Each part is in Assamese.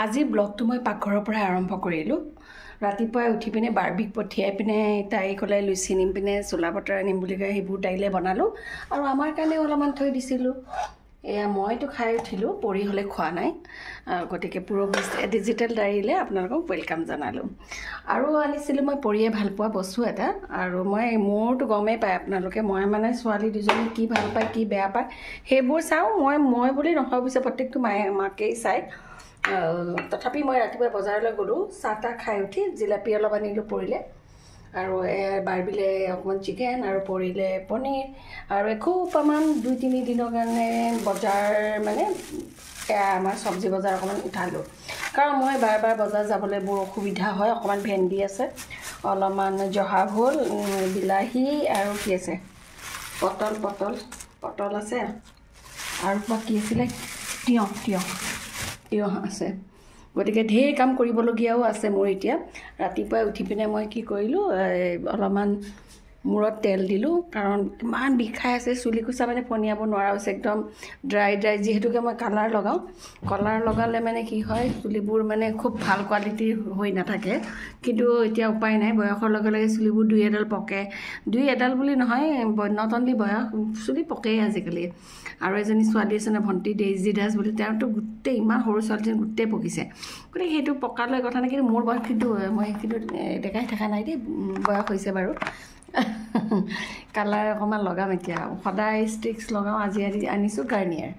আজি ব্লগটো মই পাকঘৰৰ পৰা আৰম্ভ কৰিলোঁ। ৰাতিপুৱাই উঠি পিনে বাৰ্বিক পঠিয়াই পিনে তাই ক'লে লুচি নিম পিনে চোলা বটাৰ আনিম বুলি কয়, সেইবোৰ তাইলে বনালোঁ আৰু আমাৰ কাৰণে অলপমান থৈ দিছিলোঁ। এয়া মইতো খাই উঠিলোঁ, পৰি হ'লে খোৱা নাই, গতিকে পুৰবী ডিজিটেল ডায়েৰীলৈ আপোনালোকক ৱেলকাম জনালোঁ। আৰু আনিছিলোঁ মই পৰিয়ে ভাল পোৱা বস্তু এটা, আৰু মোৰতো গমেই পায় আপোনালোকে, মই মানে ছোৱালী দুজনী কি ভাল পায় কি বেয়া পায় সেইবোৰ চাওঁ। মই বুলি নহয় পিছে প্ৰত্যেকটো মাকেই চায়। তথাপি মই ৰাতিপুৱা বজাৰলৈ গ'লোঁ, চাহ তাহ খাই উঠি জিলাপি অলপ আনিলোঁ পৰিলে, আৰু বাৰ্বিলে অকণমান চিকেন আৰু পৰিলে পনীৰ, আৰু এখোপামান 2-3 দিনৰ কাৰণে বজাৰ মানে আমাৰ চব্জি বজাৰ অকণমান উঠালোঁ, কাৰণ মই বাৰ বাৰ বজাৰ যাবলৈ বৰ অসুবিধা হয়। অকণমান ভেন্দি আছে, অলপমান জহা ভোল, বিলাহী আৰু কি আছে পটল আছে, আৰু কি আছিলে তিয়ঁহ আছে। গতিকে ঢেৰ কাম কৰিবলগীয়াও আছে মোৰ এতিয়া। ৰাতিপুৱাই উঠি পিনে মই কি কৰিলোঁ, অলপমান মূৰত তেল দিলোঁ, কাৰণ ইমান বিষাই আছে, চুলি কোচা মানে ফনিয়াব নোৱাৰা হৈছে, একদম ড্ৰাই যিহেতুকে মই কালাৰ লগালে মানে কি হয়, চুলিবোৰ মানে খুব ভাল কোৱালিটিৰ হৈ নাথাকে। কিন্তু এতিয়া উপায় নাই, বয়সৰ লগে লগে চুলিবোৰ 2-এডাল পকে, 2-এডাল বুলি নহয়, বন্যতন্ত্ৰী বয়স, চুলি পকেই আজিকালি। আৰু এজনী ছোৱালী আছে নহয়, ভণ্টি ডেইজি দাস বুলি, তেওঁতো গোটেই ইমান সৰু ছোৱালীজনী গোটেই পকিছে। গতিকে সেইটো পকালৈ কথা নাই, কিন্তু মোৰ বয়স মই কিন্তু দেখাই থকা নাই দেই, বয়স হৈছে বাৰু। কালাৰ অকণমান লগাম এতিয়া, সদায় ষ্টিক্স লগাওঁ, আজি আনিছোঁ গাৰ্নিয়াৰ।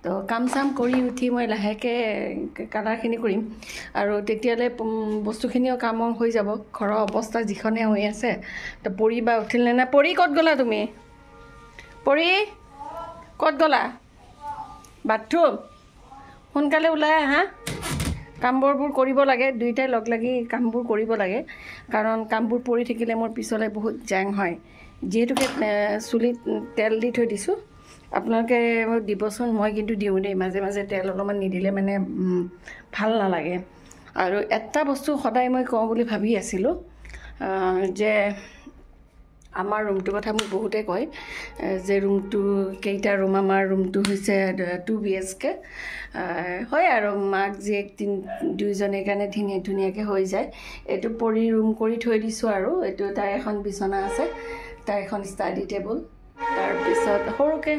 তো কাম চাম কৰি উঠি মই লাহেকৈ কালাৰখিনি কৰিম, আৰু তেতিয়ালৈ বস্তুখিনিও কাম হৈ যাব। ঘৰৰ অৱস্থা যিখনে হৈ আছে, তো পৰি বা উঠিল নে নাই। পৰি ক'ত গ'লা তুমি? পৰি ক'ত গ'লা? বাথৰুম? সোনকালে ওলাই আহা, কামবোৰ কৰিব লাগে, দুয়োটাই লগ লাগি কামবোৰ কৰিব লাগে, কাৰণ কামবোৰ পৰি থাকিলে মোৰ পিছলৈ বহুত জেং হয়। যিহেতুকে চুলিত তেল দি থৈ দিছোঁ, আপোনালোকে মোক দিবচোন, মই কিন্তু দিওঁ দেই, মাজে মাজে তেল অলপমান নিদিলে মানে ভাল নালাগে। আৰু এটা বস্তু সদায় মই কওঁ বুলি ভাবি আছিলোঁ, যে আমাৰ ৰুমটোৰ কথা মোক বহুতে কয় যে কেইটা ৰুম, আমাৰ ৰুমটো হৈছে 2 BHK হয়, আৰু মাক জীয়েক দুইজনীৰ কাৰণে ধুনীয়াকৈ হৈ যায়। এইটো পৰি ৰুম কৰি থৈ দিছোঁ, আৰু এইটো তাইৰ এখন বিচনা আছে, তাইৰ এখন ষ্টাডি টেবুল, তাৰপিছত সৰুকৈ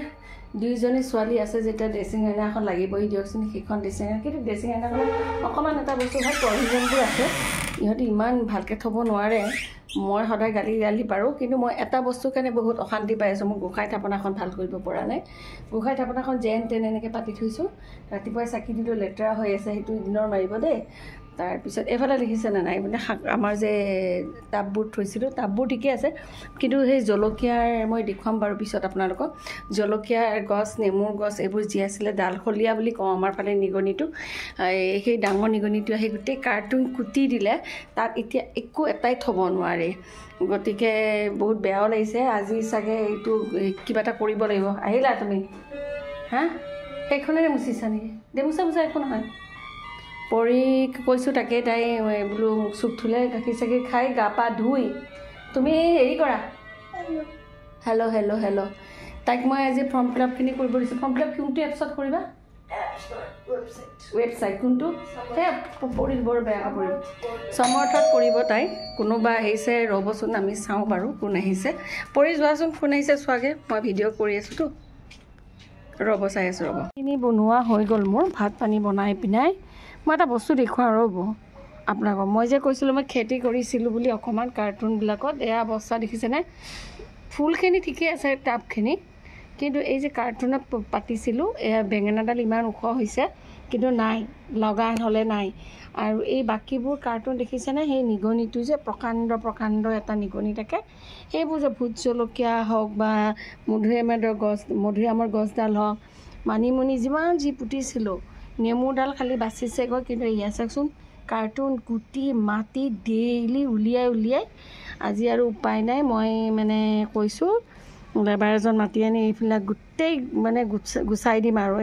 2জনী ছোৱালী আছে যেতিয়া ড্ৰেছিং আইনা এখন লাগিবহি দিয়কচোন, সেইখন ড্ৰেছিং আইনা, কিন্তু ড্ৰেছিং আইনাখনত অকণমান এটা বস্তু হয়, প্ৰভিজনবোৰ আছে, ইহঁতি ইমান ভালকৈ থ'ব নোৱাৰে। মই সদায় গালি পাৰোঁ, কিন্তু মই এটা বস্তুৰ কাৰণে বহুত অশান্তি পাই আছোঁ, মই গোঁসাই থাপনাখন ভাল কৰিব পৰা নাই। গোঁসাই থাপনাখন যেন তেন এনেকৈ পাতি থৈছোঁ, ৰাতিপুৱাই চাকি দিলোঁ, লেতেৰা হৈ আছে, সেইটো দিনৰ মাৰিব দেই। তাৰপিছত এইফালে দেখিছেনে নাই, মানে আমাৰ যে টাববোৰ থৈছিলোঁ, টাববোৰ ঠিকে আছে, কিন্তু সেই জলকীয়াৰ মই দেখুৱাম বাৰু পিছত আপোনালোকক। জলকীয়াৰ গছ, নেমুৰ গছ, এইবোৰ যি আছিলে ডালখলীয়া বুলি কওঁ আমাৰ ফালে নিগনিটো, সেই ডাঙৰ নিগনিটো আহি গোটেই কাৰ্টুন কুটি দিলে, তাত এতিয়া একো এটাই থ'ব নোৱাৰে। গতিকে বহুত বেয়াও লাগিছে। আজি চাগে এইটো কিবা এটা কৰিব লাগিব। আহিলা তুমি? হা, সেইখনেৰে মুচিছা নেকি? মোচা একো নহয়। পৰি কৈছোঁ তাকে, তাই বোলো মুখ চুখ ধুলে, গাখীৰ চাখীৰ খাই গা পা ধুই, তুমি হেৰি কৰা, হেল্ল', তাইক মই আজি ফৰ্ম ফিলাপখিনি কৰিব দিছোঁ। ফৰ্ম ফিলাপ কোনটো এপছত কৰিবা? ৱেবছাইট কোনটো? সেই পৰি বৰ বেয়া পৰিব, সমৰ্থত কৰিব তাই। কোনোবা আহিছে, ৰ'বচোন আমি চাওঁ বাৰু কোন আহিছে। পৰি যোৱাচোন, কোন আহিছে চোৱাগৈ, মই ভিডিঅ' কৰি আছোঁতো, ৰ'ব চাই আছোঁ, ৰ'ব। এইখিনি বনোৱা হৈ গ'ল মোৰ, ভাত পানী বনাই পিনাই। মই এটা বস্তু দেখুৱাওঁ ৰ'ব আপোনালোকক, মই যে কৈছিলোঁ মই খেতি কৰিছিলোঁ বুলি অকণমান কাৰ্টুনবিলাকত, এয়া অৱস্থা দেখিছেনে? ফুলখিনি ঠিকেই আছে, টাবখিনি, কিন্তু এই যে কাৰ্টুনত পাতিছিলোঁ, এয়া বেঙেনাডাল ইমান ওখ হৈছে, কিন্তু নাই, লগাই হ'লে নাই। আৰু এই বাকীবোৰ কাৰ্টুন দেখিছেনে, সেই নিগনিটো যে প্ৰকাণ্ড এটা নিগনি থাকে, সেইবোৰ যে ভোট জলকীয়া হওক বা মধুৰিআমৰ গছডাল হওক, মানিমুনি যিমান যি পুতিছিলোঁ, নেমুডাল খালি বাচিছেগৈ, কিন্তু এয়া চাওকচোন, কাৰ্টুন কুটি মাটি ডেইলি উলিয়াই আজি আৰু উপায় নাই, মই মানে কৈছোঁ লেবাৰ এজন মাতি আনি এইবিলাক গোটেই মানে গুচাই দিম। আৰু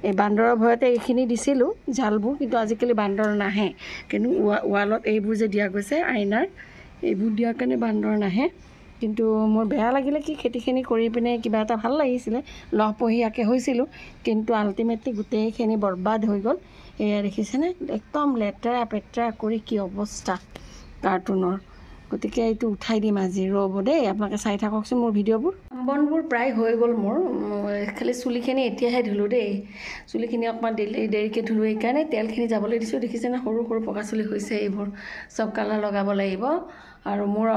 এই বান্দৰৰ ভয়তে এইখিনি দিছিলোঁ জালবোৰ, কিন্তু আজিকালি বান্দৰ নাহে, কিন্তু ৱালত এইবোৰ যে দিয়া গৈছে আইনাৰ, এইবোৰ দিয়াৰ কাৰণে বান্দৰ নাহে। কিন্তু মোৰ বেয়া লাগিলে কি, খেতিখিনি কৰি পিনে কিবা এটা ভাল লাগিছিলে, লহপহীয়াকৈ হৈছিলোঁ, কিন্তু আল্টিমেটলি গোটেইখিনি বৰবাদ হৈ গ'ল। এয়া দেখিছেনে একদম লেতেৰা পেতেৰা কৰি কি অৱস্থা কাৰ্টুনৰ গতিকে এইটো উঠাই দিম আজি ৰ'ব দেই আপোনালোকে চাই থাককচোন মোৰ ভিডিঅ'বোৰ বনবোৰ প্ৰায় হৈ গ'ল মোৰ খালি চুলিখিনি এতিয়াহে ধুলোঁ দেই চুলিখিনি অকণমান দেৰিকৈ ধুলোঁ এইকাৰণে তেলখিনি যাবলৈ দিছোঁ দেখিছেনে সৰু সৰু পকা চুলি হৈছে এইবোৰ চব কালাৰ লগাব লাগিব আৰু মোৰ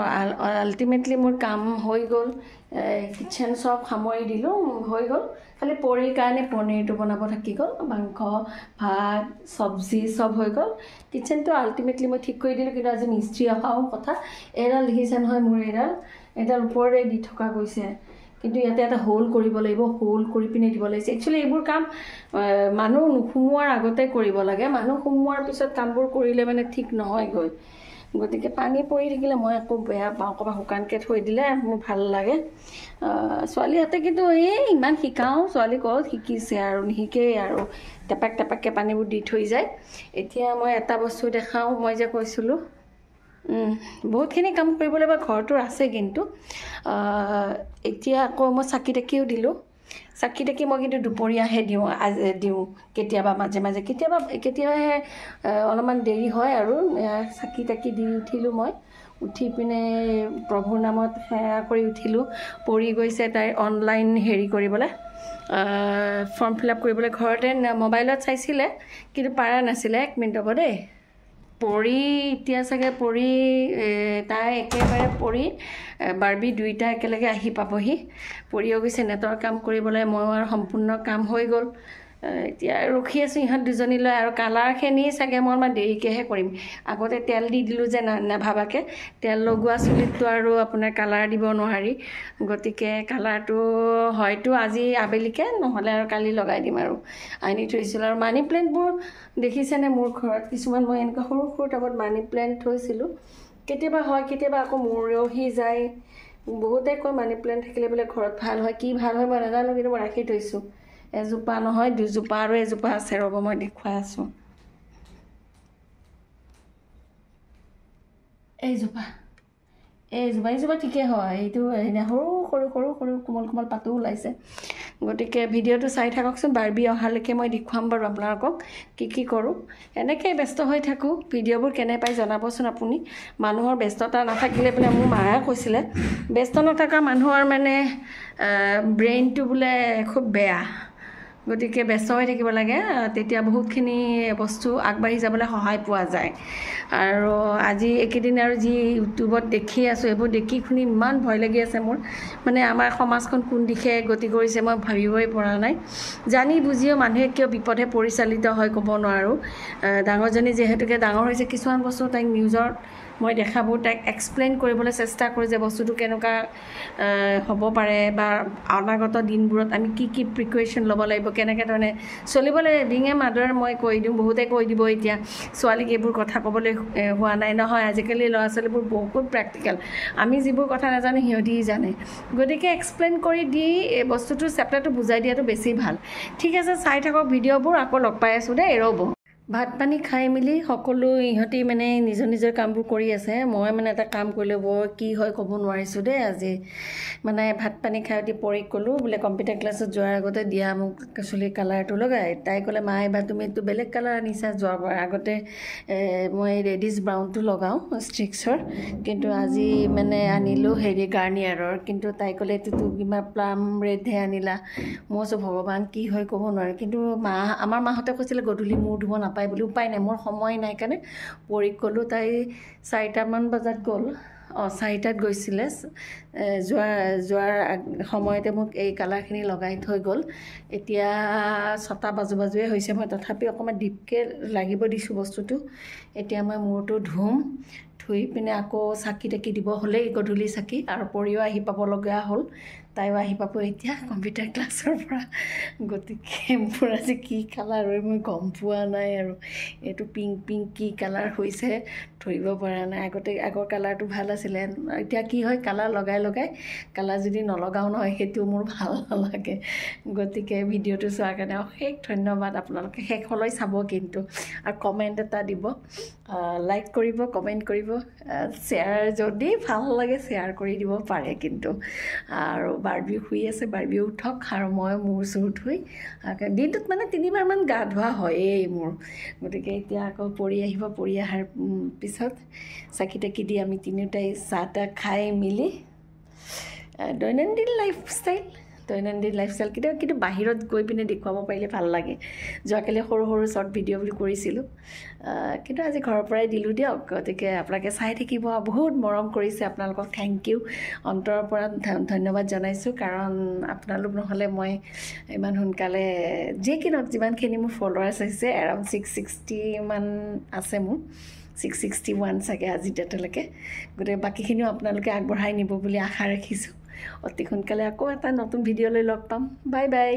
আল্টিমেটলি মোৰ কাম হৈ গ'ল কিটচেন চব সামৰি দিলোঁ হৈ গ'ল খালি পৰীৰ কাৰণে পনীৰটো বনাব থাকি গ'ল মাংস ভাত চব্জি চব হৈ গ'ল কিটচেনটো আল্টিমেটলি মই ঠিক কৰি দিলোঁ কিন্তু আজি মিস্ত্ৰী অহাও কথা এডাল দেখিছে নহয় মোৰ এডাল ওপৰতে দি থকা গৈছে কিন্তু ইয়াতে এটা হোল কৰিব লাগিব হোল কৰি পিনে দিব লাগিছে একচুৱেলি এইবোৰ কাম মানুহ নোসোমোৱাৰ আগতে কৰিব লাগে মানুহ সোমোৱাৰ পিছত কামবোৰ কৰিলে মানে ঠিক নহয়গৈ গতিকে পানী পৰি থাকিলে মই আকৌ বেয়া পাওঁ ক'ৰবাত শুকানকৈ থৈ দিলে মোৰ ভাল লাগে ছোৱালীহঁতে কিন্তু এই ইমান শিকাওঁ ছোৱালী ক'ত শিকিছে আৰু নিশিকেই আৰু টেপাককৈ পানীবোৰ দি থৈ যায় এতিয়া মই এটা বস্তু দেখাওঁ মই যে কৈছিলোঁ বহুতখিনি কাম কৰিব লাগিব ঘৰটোৰ আছে কিন্তু এতিয়া আকৌ মই চাকি তাকিও দিলোঁ চাকি তাকি মই কিন্তু দুপৰীয়াহে দিওঁ কেতিয়াবা মাজে মাজে কেতিয়াবাহে অলপমান দেৰি হয় আৰু চাকি তাকি দি উঠিলোঁ মই উঠি পিনে প্ৰভুৰ নামত সেৱা কৰি উঠিলোঁ পৰি গৈছে তাইৰ অনলাইন হেৰি কৰিবলৈ ফৰ্ম ফিল আপ কৰিবলৈ ঘৰতে মোবাইলত চাইছিলে কিন্তু পাৰা নাছিলে 1 মিনিট হ'ব দেই পৰি এতিয়া চাগে পৰি তাই একেবাৰে পৰি বাৰ্বি দুইটা একেলগে আহি পাবহি পৰিও গৈছে নেটৰ কাম কৰিবলৈ মই আৰু সম্পূৰ্ণ কাম হৈ গ'ল এতিয়া ৰখি আছোঁ ইহঁত দুজনীলৈ আৰু কালাৰখিনি চাগে মই অলপমান দেৰিকৈহে কৰিম আগতে তেল দি দিলোঁ যে নাভাবাকৈ তেল লগোৱা চুলিতটো আৰু আপোনাৰ কালাৰ দিব নোৱাৰি গতিকে কালাৰটো হয়তো আজি আবেলিকৈ নহ'লে আৰু কালি লগাই দিম আৰু আনি থৈছিলোঁ আৰু মানি প্লেণ্টবোৰ দেখিছেনে মোৰ ঘৰত কিছুমান মই এনেকুৱা সৰু সৰু টাবত মানি প্লেণ্ট থৈছিলোঁ কেতিয়াবা হয় কেতিয়াবা আকৌ মৰহি যায় বহুতে কয় মানি প্লেণ্ট থাকিলে বোলে ঘৰত ভাল হয় কি ভাল হয় মই নাজানো কিন্তু মই ৰাখি থৈছোঁ এজোপা নহয় দুজোপা আৰু এজোপা আছে ৰ'ব মই দেখুৱাই আছোঁ এইজোপা ঠিকেই হয় এইটো এনে সৰু কোমল পাতো ওলাইছে গতিকে ভিডিঅ'টো চাই থাককচোন বাৰ্বি অহালৈকে মই দেখুৱাম বাৰু আপোনালোকক কি কৰোঁ এনেকৈ ব্যস্ত হৈ থাকোঁ ভিডিঅ'বোৰ কেনে পাই জনাবচোন আপুনি মানুহৰ ব্যস্ততা নাথাকিলে বোলে মোৰ মায়ে কৈছিলে ব্যস্ত নথকা মানুহৰ মানে ব্ৰেইনটো বোলে খুব বেয়া গতিকে ব্যস্ত হৈ থাকিব লাগে তেতিয়া বহুতখিনি বস্তু আগবাঢ়ি যাবলৈ সহায় পোৱা যায় আৰু আজি এইকেইদিন আৰু যি ইউটিউবত দেখি আছোঁ এইবোৰ দেখি শুনি ইমান ভয় লাগি আছে মোৰ মানে আমাৰ সমাজখন কোন দিশে গতি কৰিছে মই ভাবিবই পৰা নাই জানি বুজিও মানুহে কিয় বিপদে পৰিচালিত হয় ক'ব নোৱাৰোঁ ডাঙৰজনী যিহেতুকে ডাঙৰ হৈছে কিছুমান বস্তু তাইক নিউজত মই দেখাবোৰ তাইক এক্সপ্লেইন কৰিবলৈ চেষ্টা কৰোঁ যে বস্তুটো কেনেকুৱা হ'ব পাৰে বা অনাগত দিনবোৰত আমি কি প্ৰিকুৱেশ্যন ল'ব লাগিব কেনেকৈ ধৰণে চলিব লাগে বিং এ মাদাৰ মই কৈ দিওঁ বহুতে কৈ দিব এতিয়া ছোৱালীক এইবোৰ কথা ক'বলৈ হোৱা নাই নহয় আজিকালি ল'ৰা ছোৱালীবোৰ বহুত প্ৰেক্টিকেল আমি যিবোৰ কথা নাজানো সিহঁতি জানে গতিকে এক্সপ্লেইন কৰি দি এই বস্তুটো চেপ্টাৰটো বুজাই দিয়াটো বেছি ভাল ঠিক আছে চাই থাকক ভিডিঅ'বোৰ আকৌ লগ পাই আছোঁ দেই ৰ'ব ভাত পানী খাই মেলি সকলো ইহঁতি মানে নিজৰ কামবোৰ কৰি আছে মই মানে এটা কাম কৰিলোঁ বৰ কি হয় ক'ব নোৱাৰিছোঁ দেই আজি মানে ভাত পানী খাই উঠি পৰি ক'লোঁ বোলে কম্পিউটাৰ ক্লাছত যোৱাৰ আগতে দিয়া মোক চুলি কালাৰটো লগাই তাই ক'লে মা এইবাৰ তুমিতো বেলেগ কালাৰ আনিছা যোৱাৰ আগতে মই ৰেডিছ ব্ৰাউনটো লগাওঁ ষ্ট্ৰিক্সৰ কিন্তু আজি মানে আনিলোঁ হেৰি গাৰ্নিয়াৰৰ কিন্তু তাই ক'লে এইটোতো কিবা প্লাম ৰেডহে আনিলা মই কৈছোঁ ভগৱান কি হয় ক'ব নোৱাৰে কিন্তু আমাৰ মাহঁতে কৈছিলে গধূলি মূৰ ধুব নাপায় বুলি উপায় নাই মোৰ সময় নাই কাৰণে পৰীক ক'লোঁ তাই 4টামান বজাত গ'ল 4টাত গৈছিলে যোৱাৰ সময়তে মোক এই কালাৰখিনি লগাই থৈ গ'ল এতিয়া 6টা বাজুৱে হৈছে মই তথাপি অকণমান ডিপকৈ লাগিব দিছোঁ বস্তুটো এতিয়া মই মূৰটো ধুই পিনে আকৌ চাকি তাকি দিব হ'লেই গধূলি চাকি আৰু পৰিও আহি পাবলগীয়া হ'ল তাইও আহি পাব এতিয়া কম্পিউটাৰ ক্লাছৰ পৰা গতিকে মোৰ আজি কি কালাৰ হয় মই গম পোৱা নাই আৰু এইটো পিংক কি কালাৰ হৈছে ধৰিব পৰা নাই আগৰ কালাৰটো ভাল আছিলে এতিয়া কি হয় কালাৰ লগাই কালাৰ যদি নলগাওঁ নহয় সেইটো মোৰ ভাল নালাগে গতিকে ভিডিঅ'টো চোৱাৰ কাৰণে অশেষ ধন্যবাদ আপোনালোকে শেষলৈ চাব কিন্তু আৰু কমেণ্ট এটা দিব লাইক কৰিব কমেণ্ট কৰিব শ্বেয়াৰ যদি ভাল লাগে শ্বেয়াৰ কৰি দিব পাৰে কিন্তু আৰু বাৰ্বিও শুই আছে, বাৰ্বিও উঠক আৰু মই মূৰ চুৰ ধুই দিনটোত মানে 3বাৰমান গা ধোৱা হয়েই মোৰ। গতিকে এতিয়া আকৌ পৰি আহিব, পৰি অহাৰ পিছত চাকি তাকি দি আমি তিনিওটাই চাহ তাহ খাই মেলি দৈনন্দিন লাইফষ্টাইল কেতিয়াবা কিন্তু বাহিৰত গৈ পিনে দেখুৱাব পাৰিলে ভাল লাগে। যোৱাকালি সৰু সৰু শ্বৰ্ট ভিডিঅ'বোৰ কৰিছিলোঁ, কিন্তু আজি ঘৰৰ পৰাই দিলোঁ দিয়ক। গতিকে আপোনালোকে চাই থাকিব, বহুত মৰম কৰিছে, আপোনালোকক থেংক ইউ, অন্তৰৰ পৰা ধন্যবাদ জনাইছোঁ। কাৰণ আপোনালোক নহ'লে মই ইমান সোনকালে যিমানখিনি মোৰ ফলোৱাৰ্ছ হৈছে এৰাউণ্ড 660 মান আছে মোৰ, 661 চাগে আজি ডেটলৈকে। গতিকে বাকীখিনিও আপোনালোকে আগবঢ়াই নিব বুলি আশা ৰাখিছোঁ। অতি সোনকালে আকৌ এটা নতুন ভিডিঅ' লৈ লগ পাম। Bye bye.